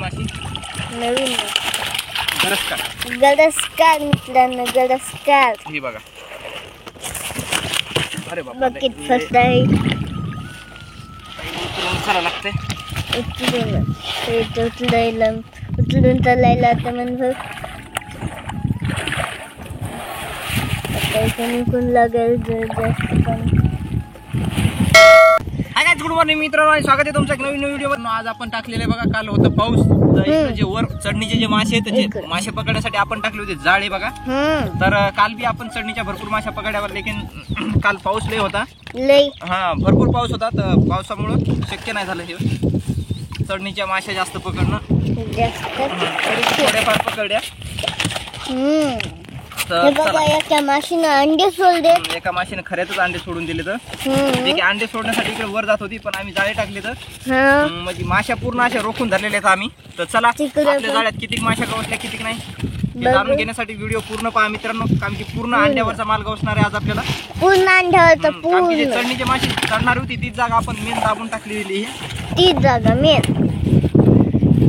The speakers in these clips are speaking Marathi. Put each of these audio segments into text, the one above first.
माशी नवीन गरजकार गरजकार मित्रांनो, गरजकार. ही बघा. अरे बाबा बकेट फर्स्ट आहे. चला लागते उचलून चालायला आता म्हणजे कोण लागेल जास्त पाणी. हाय गाइस, गुड मॉर्निंग मित्रांनो, स्वागत आहे तुमचं एक नवीन व्हिडिओवर. आज आपण टाकलेले बघा, काल होतं पाऊस, तर इकडे जे वर चढणीचे जे मासे आहेत, जे मासे पकडण्यासाठी आपण टाकले होते जाळे बघा. तर काल बी आपण चढणीच्या भरपूर मासे पकडल्यावर, लेकिन काल पाऊस लय होता. भरपूर पाऊस होता, तर पावसामुळे शक्य नाही झालं हे चढणीच्या मासे जास्त पकडणं. थोड्याफार पकडल्या. एका माशीनं अंडे सोडले, एका माशीने खऱ्यातच अंडे सोडून दिले. तर अंडे सोडण्यासाठी इकडे वर जात होती, पण आम्ही जाळे टाकले तर म्हणजे माश्या पूर्ण अशा रोखून धरलेल्या आहेत आम्ही. तर चला आपल्या जाळ्यात किती माश्या गवसल्या किती नाही हे जाणून घेण्यासाठी व्हिडिओ पूर्ण पहा मित्रांनो. कारण की पूर्ण अंड्यावरचा माल गवसणार आहे आज आपल्याला. पूर्ण अंड्यावरचा पूर्ण चढणीची माशी चढणार होती तीच जागा आपण मेन दाबून टाकलेली आहे. तीच जागा मेन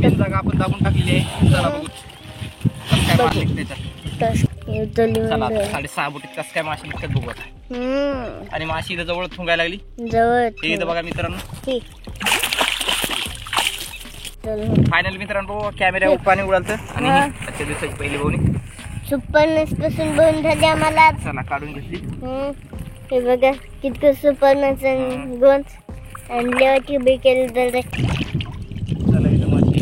जागा आपण दाबून टाकलेली आहे. चला बघू काय माल निघते तर. चला 6.5 बोटीत कस काय माशी निघतात बघू आता. आणि माशी इथं जवळ थुंगायला लागली. जवळ इथं बघा मित्रांनो. फायनल मित्रांनो कॅमेऱ्यावर पाणी उडालतं आणि आजच्या दिवसाची पहिली बोवणी सुपरनेसपासून बंद झाली आम्हाला. चला काढून घेतली. हे बघा कितकं सुपरनेसचं गोंद आणल्यावरती उभी केली तर. चला इथं माशी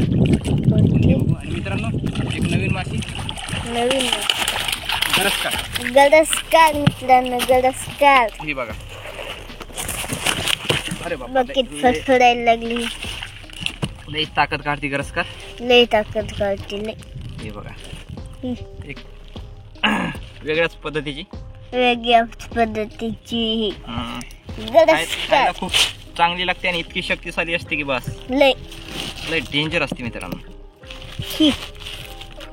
आणि मित्रांनो एक नवीन माशी नवीन गरजकार मित्रांनो, गरजकार. ही बघा. अरे बाबा बकेट फडफडायला लागली. लई ताकद काढती गरजकार, लई ताकद काढते लई. हे बघा एक वेगळ्याच पद्धतीची गरजकार खूप चांगली लागते आणि इतकी शक्तिशाली असते की बस लई डेंजर असते मित्रांनो.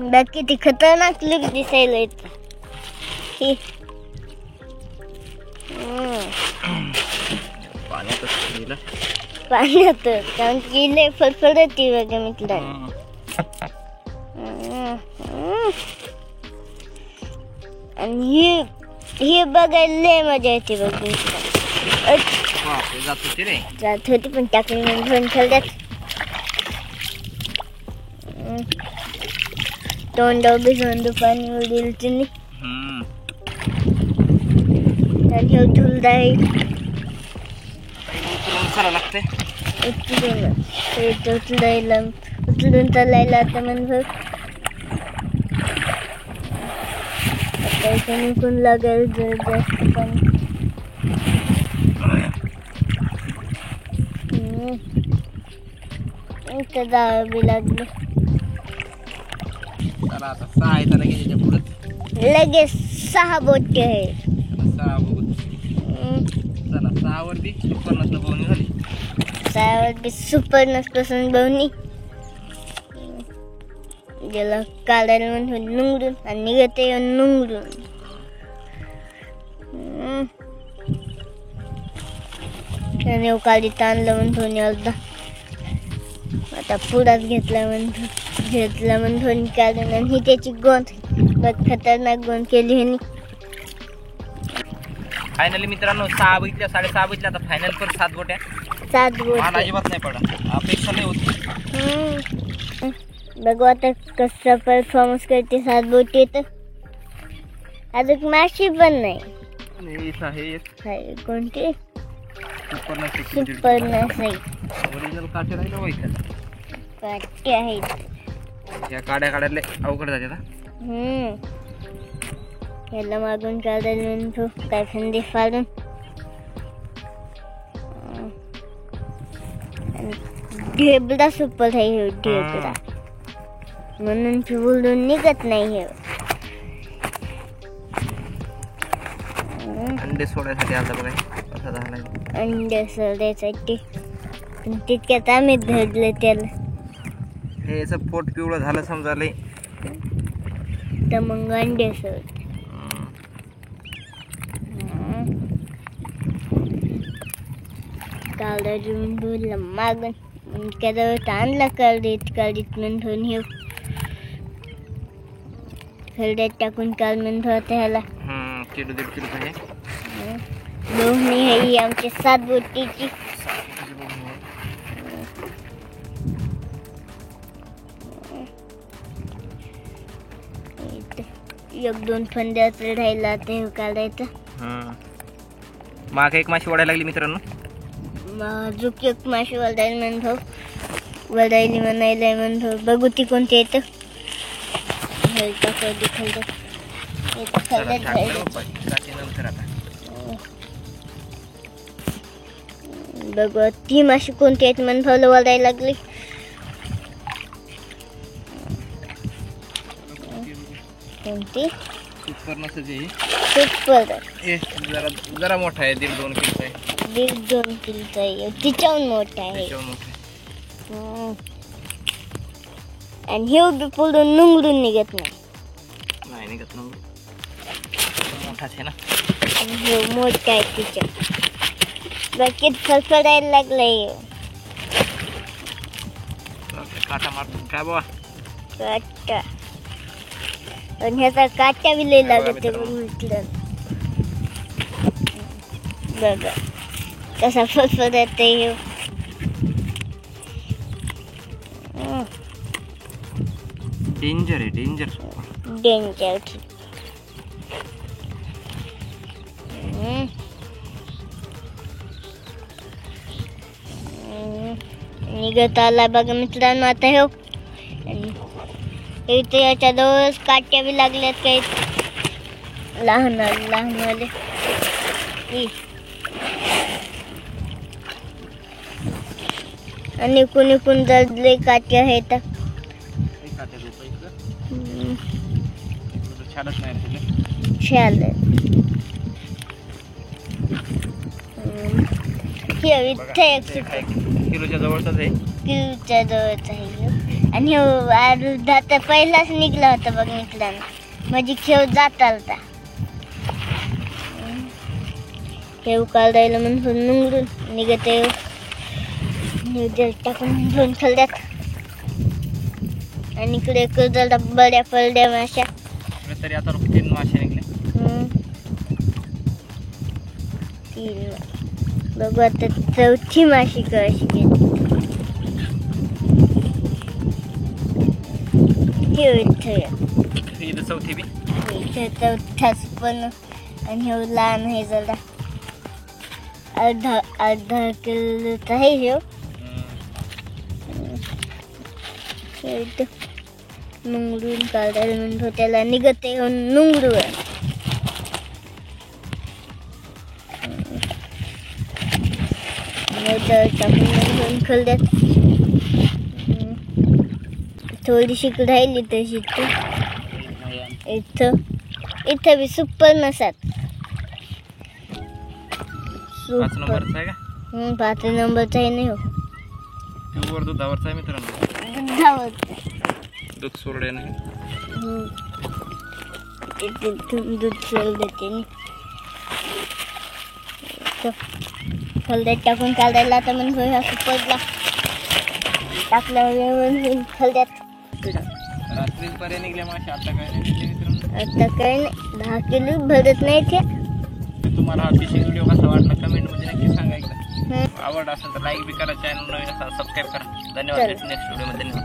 बाकी ती खतरनाक लुक दिसायला येत. पाण्यात कारण की लय फडफडती बघा मित्रांनो. आणि हे बघायला लय मजा येते बघ मित्रांनो. जात होती पण टाकली म्हणून ठेवल्यात. तोंडावर भिजवून पाणी उडील तुम्ही आणि धुलदाई लागते उचलून चालायला आता म्हणजे कोण लागेल जास्त पाणी. जावं लागलं. आता 6 आहे तर लगेच 6 बोटी आहेत. 6 बघू. चला 6 वरती सुपरनस बोवणी झाली. 6 वरती सुपरनस पासून बोवणी गेला काढायला म्हणून नुंगडून आणि निघते येऊन नुंगडून. त्याने काळी ताणलं म्हणून अर्धा आता पुढात घेतला म्हणून काढून आणि ही त्याची गोंद खतरनाक गोंद केली ह्यानी. फायनली मित्रांनो 6 बघितल्या 6.5 बघितल्या. आता फायनल पण 7 बोट्या. 7 बोट मला अजिबात नाही पडा, अपेक्षा नाही होती. बघू आता कसं परफॉर्मन्स करते 7 बोटी. तर अजून माशी पण नाही. कोणती सुपरनस नाही. ओरिजिनल काटे राहिले काटे आहेत. या काढायला अवघड जाते ना. याला मागून काढायला म्हणतो काय खंदी फाडून ढेबडा सुपर आहे. ढेबडा म्हणून बोलून निघत नाही. हे अंडे सोडायसाठी आता बघा कसा झाला. अंडे सोडायसाठी पण तितक्यात आम्ही धरले त्याला. हे याचं पोट पिवळं झालं समजालंय तर मग अंडे सोड. काढून बोललं मागून त्याच्यावर आणला काढीत म्हणून हे खरड्यात टाकून काल म्हणतो आता ह्याला किलो 1.5 किलो आहे. दोन्ही ही आमची 7 बोटीची. एक 2 फंद्याच राहिला ते काढायचं. माग एक माशी ओढायला लागली मित्रांनो. अजून एक माशी वळायला म्हणतो बघू ती कोणती येतं. बघू ती माशी कोणती आहेत म्हणून वळायला लागली. कोणती सुपर जरा मोठा आहे 1.5-2 किलो आहे. 1.5-2 किलोचा आहे तिच्याहून मोठा आहे. आणि हे बी पुढून नुंगडून निघत नाही निघत ना मोठाच आहे ना. हे मोठा आहे तिच्या बाकी फडफडायला लागलाय. काटा मारतो काय बाबा काटा आणि ह्याचा काटा बी लय लागत म्हटलं. बघा कसा फडफडत आहे. डेंजर आहे डेंजर. निघत आला बघा मित्रांनो. आता हे इथे याच्या जवळच काट्या बी लागल्यात काही लहान वाले. आणि कोणी जडले काट्या आहेत. किलोच्या जवळचाच आहे. किलोच्या जवळच आहे. आणि अर्धा तर पहिलाच निघला होता बघ मित्रांनो. म्हणजे खेळ जात आलता. खेळ काढायला म्हणून नुंगडून निघत टाकून घेऊन खाल्ल्यात. आणि इकडे जरा बड्या पडल्या माश्या. तरी आता 3 मासे निघले. 3 बघू आता 4थी माशी कशी घेतली. इथं 4थी बी इथे 4थाच पण. आणि हे लहान आहे जरा अर्धा किलोचा आहे हे. नुंगडून काढायला म्हणतो त्याला निघत आहे नुंगडू. टाकून खलद्यात थोडीशी राहिली तशी. इथं बी सुपर नसात. 5 नंबरचा आहे का? 5 नंबरचा आहे नाही हो. वर दुधावरचा आहे मित्रांनो. दुधावरचा दूध सोडले नाही. दूध सोडले त्याने. खलद्यात टाकून काढायला आता म्हणून ह्या सुपरला टाकल्यावर खलद्यात. रात्रीच बरे निघले मासे. आता काय नाही मित्रांनो. आता काय नाही 10 किलो भरत नाही ते. तुम्हाला हा फिशिंग व्हिडिओ कसा वाटला कमेंट मध्ये नक्की सांगा. एकदा आवड असेल तर लाईक बी करा. चॅनल नवीन असेल सबस्क्राईब करा. धन्यवाद. नेक्स्ट व्हिडिओ मध्ये धन्यवाद.